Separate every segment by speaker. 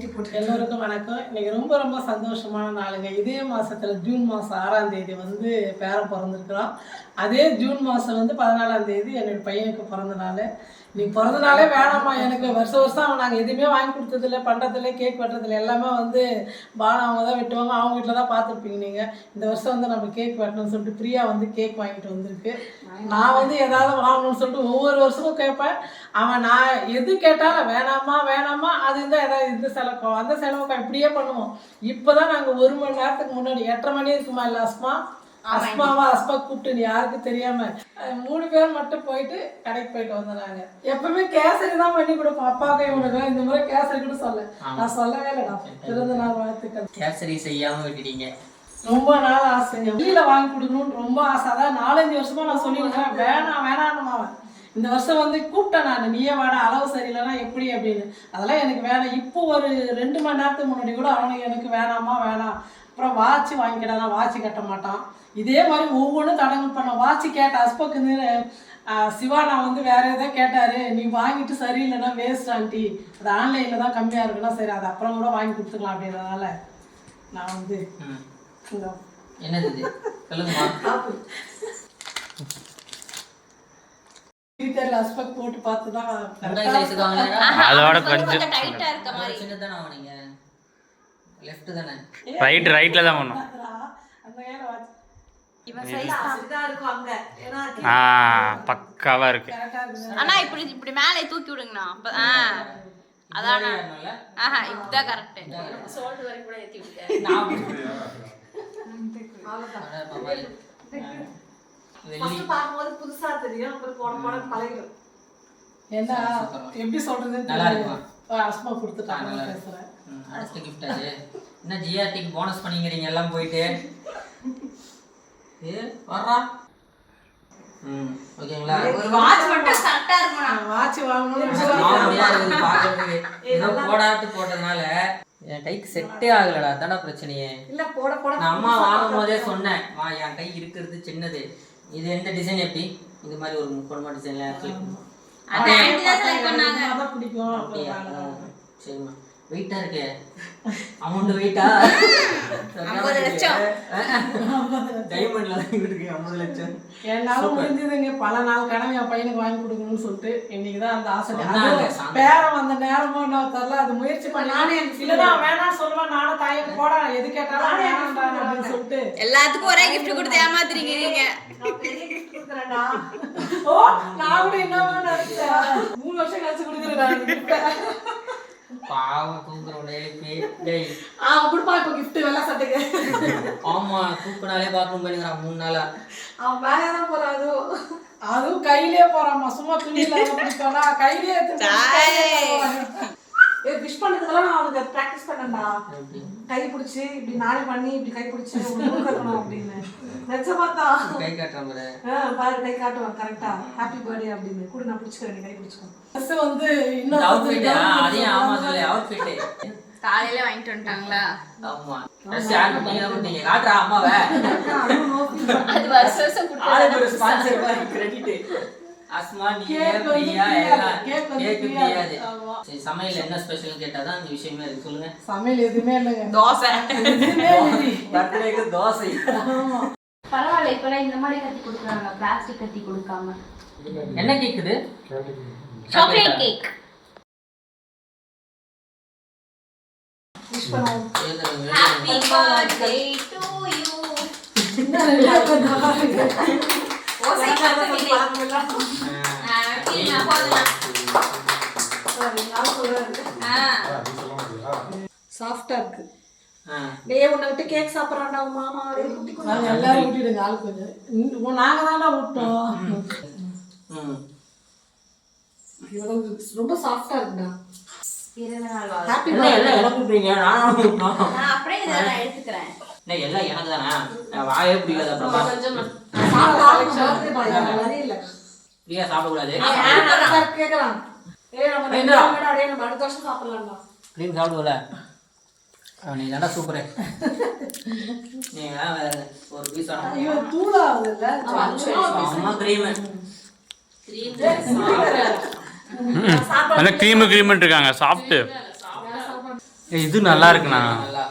Speaker 1: எல்லோருக்கும் வணக்கம். இன்னைக்கு ரொம்ப ரொம்ப சந்தோஷமான நாளுங்க. இதே மாசத்துல ஜூன் மாதம் 6ஆம் தேதி வந்து பேரன் பிறந்திருக்கிறோம். அதே ஜூன் மாதம் வந்து 14ஆம் தேதி என்னோட பையனுக்கு பிறந்த நாள். இன்னைக்கு பிறந்த நாளே வேணாம்மா எனக்கு, வருஷம் அவன் நாங்கள் எதுவுமே வாங்கி கொடுத்ததில்ல, பண்ணுறதில்ல, கேக் வெட்டுறதில்ல, எல்லாமே வந்து பானம் அவங்க தான் வெட்டுவாங்க. அவங்க வீட்டில் தான் பார்த்துருப்பீங்க நீங்கள். இந்த வருஷம் வந்து நம்ம கேக் வெட்டணும்னு சொல்லிட்டு பிரியா வந்து கேக் வாங்கிட்டு வந்திருக்கு. நான் வந்து ஏதாவது வாங்கணும்னு சொல்லிட்டு ஒவ்வொரு வருஷமும் கேட்பேன். அவன் நான் எது கேட்டாலும் வேணாமா வேணாமா அது இருந்தால் ஏதாவது இந்த செலவு அந்த செலவுக்கு இப்படியே பண்ணுவோம். இப்போ தான் நாங்கள் 1 மணி நேரத்துக்கு முன்னாடி 8:30 மணி இருக்குமா இல்லை அஸ்மா கூப்பிட்டு யாருக்கு தெரியாம 3 பேர் மட்டும் போயிட்டு கடைக்கு போயிட்டு வந்தாங்க. எப்பவுமே கேசரி தான் பண்ணி கொடுப்போம் அப்பாவுக்கு இவனுக்கு. இந்த முறை கேசரி கூட நான் சொல்லவே இல்லைடா. பிறந்த நாள் வாழ்த்துக்கள்.
Speaker 2: கேசரி செய்யாம விட்டுட்டீங்க.
Speaker 1: ரொம்ப நாள் ஆசைங்க, வெளியில வாங்கி கொடுக்கணும்னு ரொம்ப ஆசை. அதான் 4-5 வருஷமா நான் சொல்லிடுறேன் வேணான்னு. அவன் இந்த வருஷம் வந்து கூப்பிட்டேன் நான், நீயே வாட அளவு சரியில்லைன்னா எப்படி அப்படின்னு. அதெல்லாம் எனக்கு வேணாம். இப்போ ஒரு 2 மணி நேரத்துக்கு முன்னாடி கூட அவனுக்கு எனக்கு வேணாம். அப்புறம் வாட்சி வாங்கிக்கிட்டான். நான் வாட்சி கட்ட மாட்டான். இதே மாதிரி ஒவ்வொன்றும் தடங்கல் பண்ண. வாட்சி கேட்டேன் அஸ்பக்கு சிவா, நான் வந்து வேற ஏதோ கேட்டாரு, நீ வாங்கிட்டு சரியில்லைன்னா வேஸ்ட் ஆண்டி, அது ஆன்லைனில் தான் கம்மியாக இருக்குன்னா சரி அது அப்புறம் கூட வாங்கி கொடுத்துக்கலாம் அப்படின்றதுனால நான் வந்து
Speaker 2: என்னது
Speaker 1: அஸ்பக் போட்டு பார்த்துதான்
Speaker 3: அதோட கொஞ்சம் ரைட்ல தான் பண்ணும். பக்காவா இருக்கு.
Speaker 4: அண்ணா இப்படி மேலே தூக்கி விடுங்கண்ணா. அதானே இப்பதான் கரெக்ட். சோல்ட் வரைக்கும் கூட ஏத்தி விட்டேன்.
Speaker 1: புதுசா தெரியும், அப்புறம் பழகிடும். என்ன எப்படி சொல்றது அஸ்மா கொடுத்துட்டாங்க. பேசுறேன்
Speaker 2: அடுத்த கிஃப்ட் அது என்ன ஜிஆர்டிக்கு போனஸ் பண்ணிக்கிறீங்க எல்லாம் போயிட்டு. வர்றா ஓகேங்களா.
Speaker 4: ஒரு வாட்ச் மட்டும் கரெக்ட்டா இருக்கும்.
Speaker 1: வாட்ச் வாங்கணும்
Speaker 2: பாக்குறதுக்கு ஏதோ போடாட்டு போட்டதுனால என் கைக்கு செட்டே ஆகலடா. அதான பிரச்சனையே.
Speaker 1: இல்ல போட
Speaker 2: நான் அம்மா வாங்கும் போதே சொன்னேன், என் கை இருக்கிறது சின்னது, இது எந்த டிசைன் எப்படி இது மாதிரி ஒரு முக்கோணமா டிசைன்ல
Speaker 4: அது ஆண்டி தான் செலக்ட் பண்ணாங்க.
Speaker 1: அத பிடிக்கும்.
Speaker 2: சரிம்மா வெயிட்டா இருக்கே. அமௌண்ட் வெயிட்டா
Speaker 4: 50 லட்சம்
Speaker 2: டைமண்ட்ல இருக்கு. 50 லட்சம்
Speaker 1: என்னால முடிஞ்சதுங்க. பல நாள் கனவு என் பையனுக்கு வாங்கி கொடுக்கணும்னு சொல்லிட்டு இன்னைக்குதான் அந்த ஆசை. பேரம் வந்த நேரமும் என்ன தெரியல, அது முயற்சி பண்ணி நானே இல்லதான் வேணாம் சொல்லுவேன். நானும் தாயக்கு போட எது கேட்டாலும் வேணாம் அப்படின்னு சொல்லிட்டு
Speaker 4: எல்லாத்துக்கும் ஒரே கிஃப்ட் கொடுத்து ஏமாத்துறீங்க நீங்க.
Speaker 1: ஓ நான் கூட என்ன நினைச்சேன் 3 வருஷம் கழிச்சு கொடுக்குறேன்.
Speaker 2: பாவம் தூங்குறவனே டேய்
Speaker 1: குடுப்பா இப்போ gift வெள்ள சட்டைக்கு.
Speaker 2: ஆமா தூக்குனாலே பாத்ரூம் பண்ணிங்கறான் 3 நாளா.
Speaker 1: அவன் வேற தான் போறாது. அதுவும் கையிலே போறாமா, சும்மா துணியில பிடிச்சானா கையிலே எடுத்து விஷ் பண்ணதுக்கெல்லாம் நான் அவனுக்கு பிராக்டிஸ் பண்ணேன்டா. கை பிடிச்சி இப்படி நாளை பண்ணி இப்படி கை பிடிச்சி கட்டணும் அப்படின்னு நிஜமாத்தா
Speaker 2: கை காட்டுறேன்
Speaker 1: பாரு. கை காட்டுவான் கரெக்டா, ஹாப்பி பர்த்டே அப்படின்னு கூட நான் பிடிச்சிக்கிறேன். கை பிடிச்சிக்கோ. ஃபர்ஸ்ட் வந்து இன்னொரு
Speaker 2: அவுட்ஃபிட் அதே ஆமா சொல்லு அவுட்ஃபிட்
Speaker 4: காலையில வாங்கிட்டு வந்துட்டாங்களா?
Speaker 2: ஆமா ஷேர் பண்ணீங்க பண்ணீங்க காட்றா அம்மாவே.
Speaker 4: அது வருஷம் கொடுத்தா
Speaker 2: ஆளு ஸ்பான்சர் மாதிரி கிரெடிட். அஸ்மா நீங்க பிரியா எல்லாம் கேக் பிரியாது. சரி சமையல் என்ன ஸ்பெஷல் கேட்டாதான் அந்த விஷயமே இருக்கு. சொல்லுங்க.
Speaker 1: சமையல் எதுவுமே இல்லைங்க.
Speaker 4: தோசை.
Speaker 2: பர்த்டேக்கு தோசை.
Speaker 5: பரவாயில்ல. இப்பெல்லாம் இந்த மாதிரி கட்டி கொடுக்குறாங்க, பிளாஸ்டிக் கட்டி கொடுக்காம.
Speaker 2: என்ன கேக் இது?
Speaker 4: Chocolate cake.
Speaker 1: விஷ் பண்ணுவோம்.
Speaker 4: Happy birthday to you. ஓசை கத்துக்கிட்டே ஹேப்பி நபோதனா.
Speaker 1: சாஃப்டா இருக்கு. டேய் உன்னை விட்டு கேக் சாப்பிட்றான்டா மாமா. நாங்கள் எல்லாரும் ஊட்டிடுங்க ஆள் கொஞ்சம். நாங்கள் தானே விட்டோம். ரொம்ப சாஃப்டா இருக்குடா. ஹாப்பி
Speaker 2: எல்லாம் எனக்கு கூப்பிடுறீங்க. நானும் கூப்பிடணும்.
Speaker 4: நான் அப்படியே இதை நான் எடுத்துக்கிறேன்.
Speaker 2: எல்லாம் எனக்கு தானே. வாயே பிடிக்காது. அப்புறமா பிரியா சாப்பிடக்கூடாது.
Speaker 1: கேட்கலாம். நம்ம அடுத்த வருஷம் சாப்பிடலாம்டா.
Speaker 2: கிரீம் சாப்பிடுவல நீ தாண்டா சூப்பரு. நீ ஒரு பீஸ் அம்மா கிரீம்
Speaker 3: அந்த கிரீம் இருக்காங்க சாப்பிட்டு இது நல்லா இருக்குண்ணா.
Speaker 2: நல்லா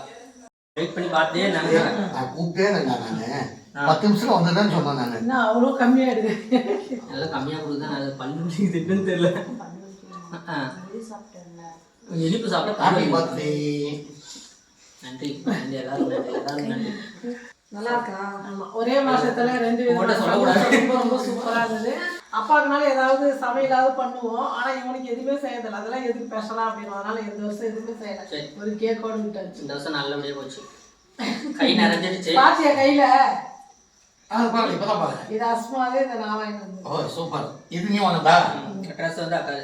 Speaker 2: வெயிட் பண்ணி பார்த்தே நாங்க
Speaker 6: நான் கூப்பிட்டே நானு 10 நிமிஷம் வந்துதான் சொன்னேன் நானு.
Speaker 1: என்ன அவ்வளோ கம்மியாக எடுக்கு?
Speaker 2: நல்லா கம்மியாக கொடுத்தா நல்லது. பல்லு இதுன்னு தெரியல. இனிப்பு சாப்பிட்டா
Speaker 6: ஹாப்பி பர்த்டே.
Speaker 2: நன்றி நன்றி எல்லாரும் நன்றி எல்லாரும் நன்றி.
Speaker 1: நல்லா இருக்கா? ஆமாம், ஒரே மாசத்துல 2
Speaker 2: உங்கள்கிட்ட சொல்லக்கூடாது.
Speaker 1: ரொம்ப ரொம்ப சூப்பராக இருந்தது. அப்பாக்குனால ஏதாவது சமையலாவது பண்ணுவோம், ஆனால் இவனுக்கு எதுவுமே செய்யறதில்ல. அதெல்லாம் எதுக்கு ஸ்பெஷலாக அப்படின்னு அதனால இந்த வருஷம் எதுவுமே செய்யலை.
Speaker 2: சரி.
Speaker 1: ஒரு கேக்கோடு விட்டாச்சு.
Speaker 2: இந்த வருஷம் நல்லபடியாக போச்சு. கை நிறைஞ்சிடுச்சு.
Speaker 1: பாத்தியா கையில?
Speaker 6: பாருங்க இப்பதான் பாருங்க.
Speaker 1: இது அஸ்மாவே இந்த நாராயணன்.
Speaker 6: ஓ சூப்பர். இது நீ வாங்கடா.
Speaker 2: ட்ரெஸ் வந்து அக்கா